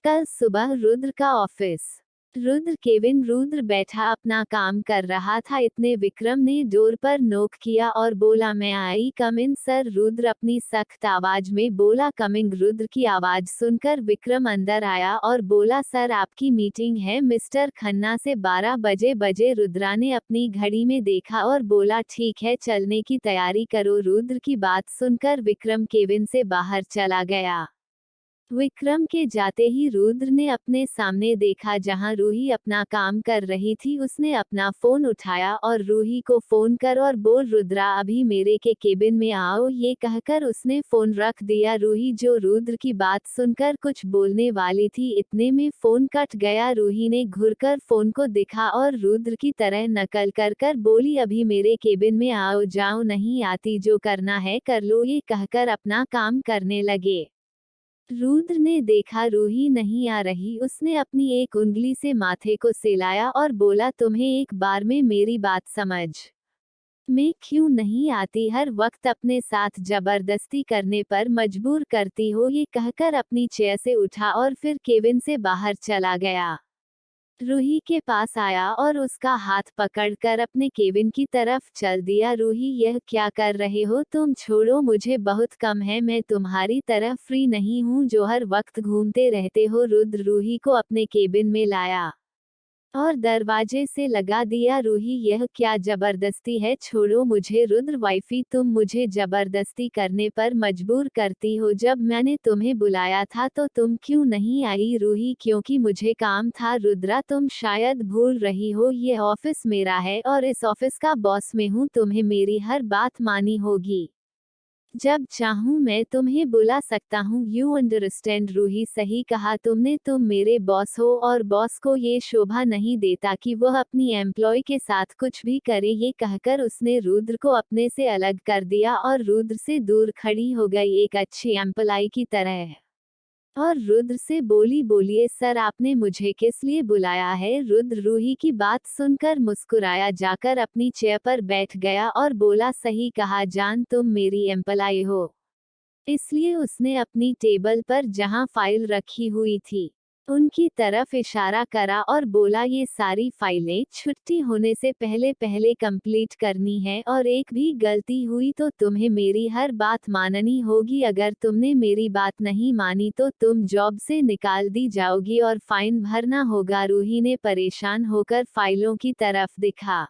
कल सुबह रुद्र का ऑफिस। रुद्र बैठा अपना काम कर रहा था। इतने विक्रम ने डोर पर नोक किया और बोला, मैं आई कम इन सर। रुद्र अपनी सख्त आवाज में बोला, कमिंग। रुद्र की आवाज सुनकर विक्रम अंदर आया और बोला, सर आपकी मीटिंग है मिस्टर खन्ना से 12 बजे। रुद्रा ने अपनी घड़ी में देखा और बोला, ठीक है चलने की तैयारी करो। रुद्र की बात सुनकर विक्रम केबिन से बाहर चला गया। विक्रम के जाते ही रुद्र ने अपने सामने देखा जहां रूही अपना काम कर रही थी। उसने अपना फोन उठाया और रूही को फोन कर और बोल, रुद्रा अभी मेरे के केबिन में आओ। ये कहकर उसने फोन रख दिया। रूही जो रुद्र की बात सुनकर कुछ बोलने वाली थी, इतने में फोन कट गया। रूही ने घुरकर फोन को दिखा और रुद्र की तरह नकल कर बोली, अभी मेरे केबिन में आओ। जाओ नहीं आती, जो करना है कर लो। ये कहकर अपना काम करने लगे। रुद्र ने देखा रूही नहीं आ रही। उसने अपनी एक उंगली से माथे को सहलाया और बोला, तुम्हें एक बार में मेरी बात समझ में क्यों नहीं आती? हर वक्त अपने साथ जबरदस्ती करने पर मजबूर करती हो। ये कहकर अपनी चेयर से उठा और फिर केबिन से बाहर चला गया। रूही के पास आया और उसका हाथ पकड़कर अपने केबिन की तरफ चल दिया। रूही, यह क्या कर रहे हो तुम? छोड़ो, मुझे बहुत कम है। मैं तुम्हारी तरह फ्री नहीं हूँ जो हर वक्त घूमते रहते हो। रुद्र रूही को अपने केबिन में लाया और दरवाजे से लगा दिया। रूही, यह क्या जबरदस्ती है? छोड़ो मुझे। रुद्र, वाइफी तुम मुझे जबरदस्ती करने पर मजबूर करती हो। जब मैंने तुम्हें बुलाया था तो तुम क्यों नहीं आई? रूही, क्योंकि मुझे काम था। रुद्रा, तुम शायद भूल रही हो, ये ऑफिस मेरा है और इस ऑफिस का बॉस मैं हूँ। तुम्हें मेरी हर बात मानी होगी। जब चाहूं मैं तुम्हें बुला सकता हूँ। You understand? रूही, सही कहा तुमने, तुम मेरे बॉस हो और बॉस को ये शोभा नहीं देता कि वह अपनी एम्प्लॉय के साथ कुछ भी करे। ये कहकर उसने रुद्र को अपने से अलग कर दिया और रुद्र से दूर खड़ी हो गई एक अच्छी एम्प्लॉय की तरह। और रुद्र से बोली, बोलिए सर, आपने मुझे किस लिए बुलाया है? रुद्र रूही की बात सुनकर मुस्कुराया, जाकर अपनी चेयर पर बैठ गया और बोला, सही कहा जान, तुम मेरी एम्प्लॉय हो। इसलिए उसने अपनी टेबल पर जहां फाइल रखी हुई थी उनकी तरफ इशारा करा और बोला, ये सारी फाइलें छुट्टी होने से पहले पहले कंप्लीट करनी है और एक भी गलती हुई तो तुम्हें मेरी हर बात माननी होगी। अगर तुमने मेरी बात नहीं मानी तो तुम जॉब से निकाल दी जाओगी और फाइन भरना होगा। रूही ने परेशान होकर फाइलों की तरफ देखा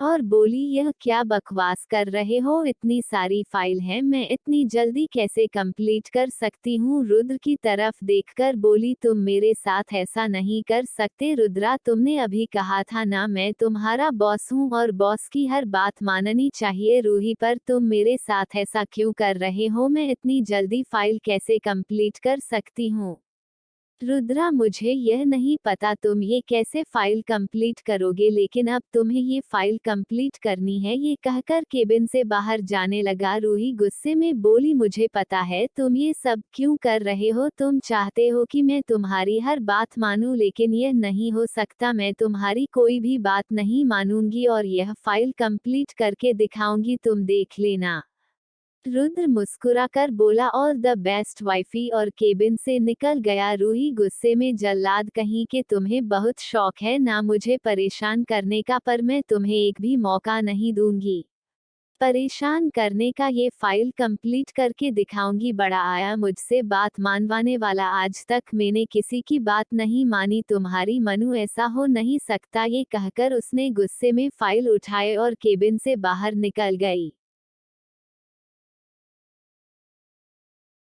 और बोली, यह क्या बकवास कर रहे हो? इतनी सारी फाइल हैं, मैं इतनी जल्दी कैसे कंप्लीट कर सकती हूँ? रुद्र की तरफ देखकर बोली, तुम मेरे साथ ऐसा नहीं कर सकते। रुद्रा, तुमने अभी कहा था ना मैं तुम्हारा बॉस हूँ और बॉस की हर बात माननी चाहिए। रूही, पर तुम मेरे साथ ऐसा क्यों कर रहे हो? मैं इतनी जल्दी फाइल कैसे कंप्लीट कर सकती हूँ? रुद्रा, मुझे यह नहीं पता तुम ये कैसे फाइल कंप्लीट करोगे, लेकिन अब तुम्हें ये फाइल कंप्लीट करनी है। ये कहकर केबिन से बाहर जाने लगा। रूही गुस्से में बोली, मुझे पता है तुम ये सब क्यों कर रहे हो। तुम चाहते हो कि मैं तुम्हारी हर बात मानूं, लेकिन यह नहीं हो सकता। मैं तुम्हारी कोई भी बात नहीं मानूंगी और यह फाइल कंप्लीट करके दिखाऊंगी, तुम देख लेना। रुद्र मुस्कुराकर बोला, ऑल द बेस्ट वाइफी, और केबिन से निकल गया। रूही गुस्से में, जल्लाद कहीं के, तुम्हें बहुत शौक है ना मुझे परेशान करने का, पर मैं तुम्हें एक भी मौका नहीं दूंगी परेशान करने का। ये फाइल कंप्लीट करके दिखाऊंगी। बड़ा आया मुझसे बात मानवाने वाला, आज तक मैंने किसी की बात नहीं मानी। तुम्हारी मनु, ऐसा हो नहीं सकता। ये कहकर उसने गुस्से में फाइल उठाए और केबिन से बाहर निकल गई।